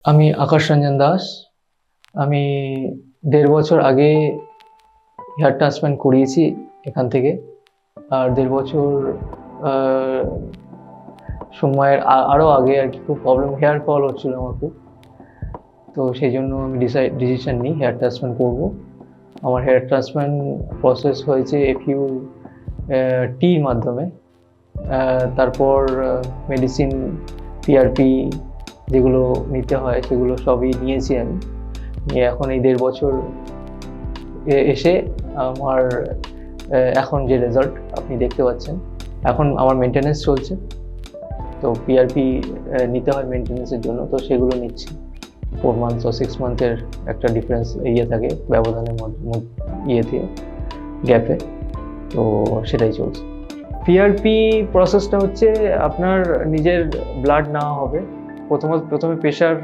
আমি আকাশ রঞ্জন দাস। আমি ১.৫ বছর আগে হেয়ার ট্রান্সপ্লান্ট করিয়েছি এখান থেকে। আর ১.৫ বছর আহ, সময়ের আরও আগে আর কি খুব প্রবলেম, হেয়ার ফল হচ্ছিল আমার খুব। তো সেই জন্য আমি ডিসিশন নিই হেয়ার ট্রান্সপ্লান্ট করবো। আমার হেয়ার ট্রান্সপ্লান্ট প্রসেস হয়েছে এফইউ টির মাধ্যমে। তারপর মেডিসিন, পিআরপি যেগুলো নিতে হয় সেগুলো সবই নিয়েছি আমি। নিয়ে এখন এই ১.৫ বছর এসে আমার এখন যে রেজাল্ট আপনি দেখতে পাচ্ছেন, এখন আমার মেনটেনেন্স চলছে। তো পিআরপি নিতে হয় মেনটেনেন্সের জন্য, তো সেগুলো নিচ্ছি। 4 মান্থস ও 6 মান্থের একটা ডিফারেন্স থাকে ব্যবধানের ইয়েতে, গ্যাপে। তো সেটাই চলছে। পিআরপি প্রসেসটা হচ্ছে আপনার নিজের ব্লাড নেওয়া হবে। প্রথমে প্রেশার,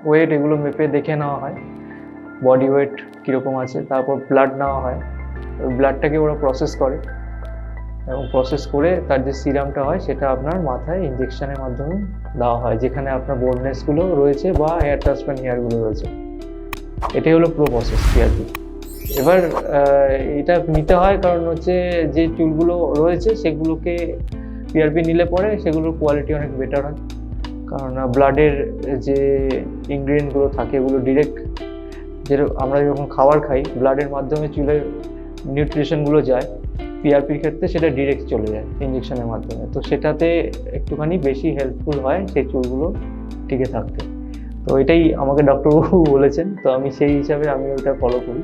ওয়েট এগুলো মেপে দেখে নেওয়া হয়, বডি ওয়েট কীরকম আছে। তারপর ব্লাড নেওয়া হয়, ওই ব্লাডটাকে ওরা প্রসেস করে, এবং প্রসেস করে তার যে সিরামটা হয় সেটা আপনার মাথায় ইঞ্জেকশনের মাধ্যমে দেওয়া হয়, যেখানে আপনার বোল্ডনেসগুলো রয়েছে বা হেয়ার ট্রান্সপ্লান্ট হেয়ারগুলো রয়েছে। এটাই হলো পুরো প্রসেস পিআরপি। এবার এটা নিতে হয় কারণ হচ্ছে যে চুলগুলো রয়েছে সেগুলোকে পিআরপি নিলে পরে সেগুলোর কোয়ালিটি অনেক বেটার হয়। কারণ ব্লাডের যে ইনগ্রিডিয়েন্টগুলো থাকে এগুলো ডিরেক্ট, আমরা যখন খাবার খাই ব্লাডের মাধ্যমে চুলের নিউট্রিশনগুলো যায়, পিআরপির ক্ষেত্রে সেটা ডিরেক্ট চলে যায় ইঞ্জেকশনের মাধ্যমে। তো সেটাতে একটুখানি বেশি হেল্পফুল হয় সেই চুলগুলো টিকে থাকতে। তো এটাই আমাকে ডক্টরবাবু বলেছেন, তো আমি সেই হিসাবে আমি ওটা ফলো করি।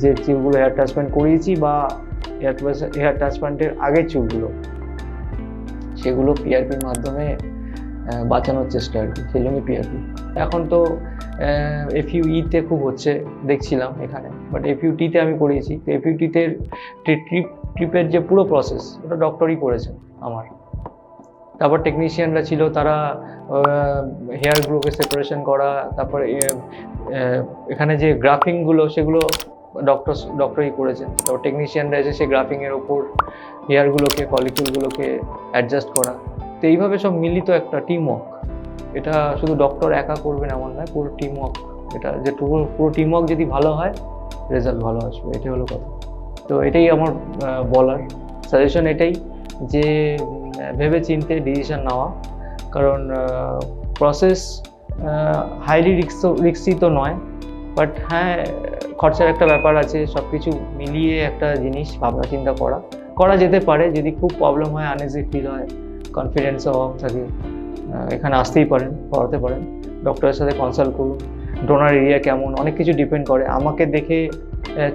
যে চুলগুলো হেয়ার ট্রান্সপ্লান্ট করিয়েছি বা হেয়ার ট্রান্সপ্লান্টের আগের চুলগুলো, সেগুলো পিআরপির মাধ্যমে বাঁচানোর চেষ্টা আর কি, সেই জন্যই পিআরপি। এখন তো এফইউইতে খুব হচ্ছে দেখছিলাম এখানে, বাট এফইউটিতে আমি করিয়েছি। তো এফইউটিতে ট্রিপের যে পুরো প্রসেস ওটা ডক্টরই করেছেন আমার। তারপর টেকনিশিয়ানরা ছিল, তারা হেয়ারগুলোকে সেপারেশন করা, তারপর এখানে যে গ্রাফিংগুলো সেগুলো ডক্টরই করেছেন। তারপর টেকনিশিয়ানরা এসে সেই গ্রাফিংয়ের ওপর হেয়ারগুলোকে, ফলিকুলগুলোকে অ্যাডজাস্ট করা। তো এইভাবে সব মিলিত একটা টিম ওয়ার্ক। এটা শুধু ডক্টর একা করবেন এমন নয়, পুরো টিম ওয়ার্ক। এটা যে পুরো টিম ওয়ার্ক যদি ভালো হয়, রেজাল্ট ভালো আসবে, এটাই হলো কথা। তো এটাই আমার বলার সাজেশন, এটাই যে ভেবে চিন্তে ডিসিশন নেওয়া। কারণ প্রসেস হাইলি রিস্কি তো নয়, বাট হ্যাঁ খরচার একটা ব্যাপার আছে। সব কিছু মিলিয়ে একটা জিনিস ভাবনা চিন্তা করা যেতে পারে। যদি খুব প্রবলেম হয়, আনইজি ফিল হয়, কনফিডেন্সের অভাব থাকে, এখানে আসতেই পারেন, করাতে পারেন, ডক্টরের সাথে কনসাল্ট করুন। ডোনার এরিয়া কেমন, অনেক কিছু ডিপেন্ড করে। আমাকে দেখে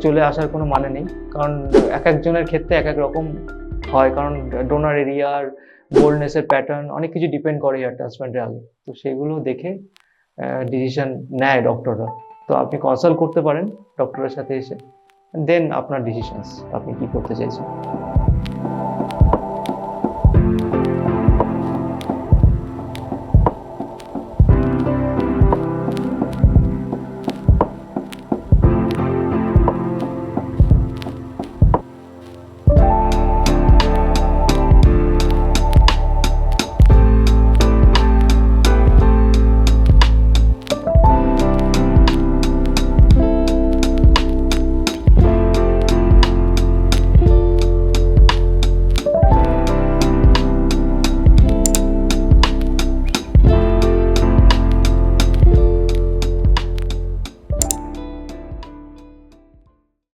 চলে আসার কোনো মানে নেই, কারণ এক একজনের ক্ষেত্রে এক এক রকম হয়। কারণ ডোনার এরিয়ার, বোল্ডনেসের প্যাটার্ন অনেক কিছু ডিপেন্ড করে হেয়ার ট্রান্সপ্লান্টের আগে। তো সেগুলো দেখে ডিসিশন নেয় ডক্টররা। তো আপনি কনসাল্ট করতে পারেন ডক্টরের সাথে এসে, দেন আপনার ডিসিশনস, আপনি কী করতে চাইছেন।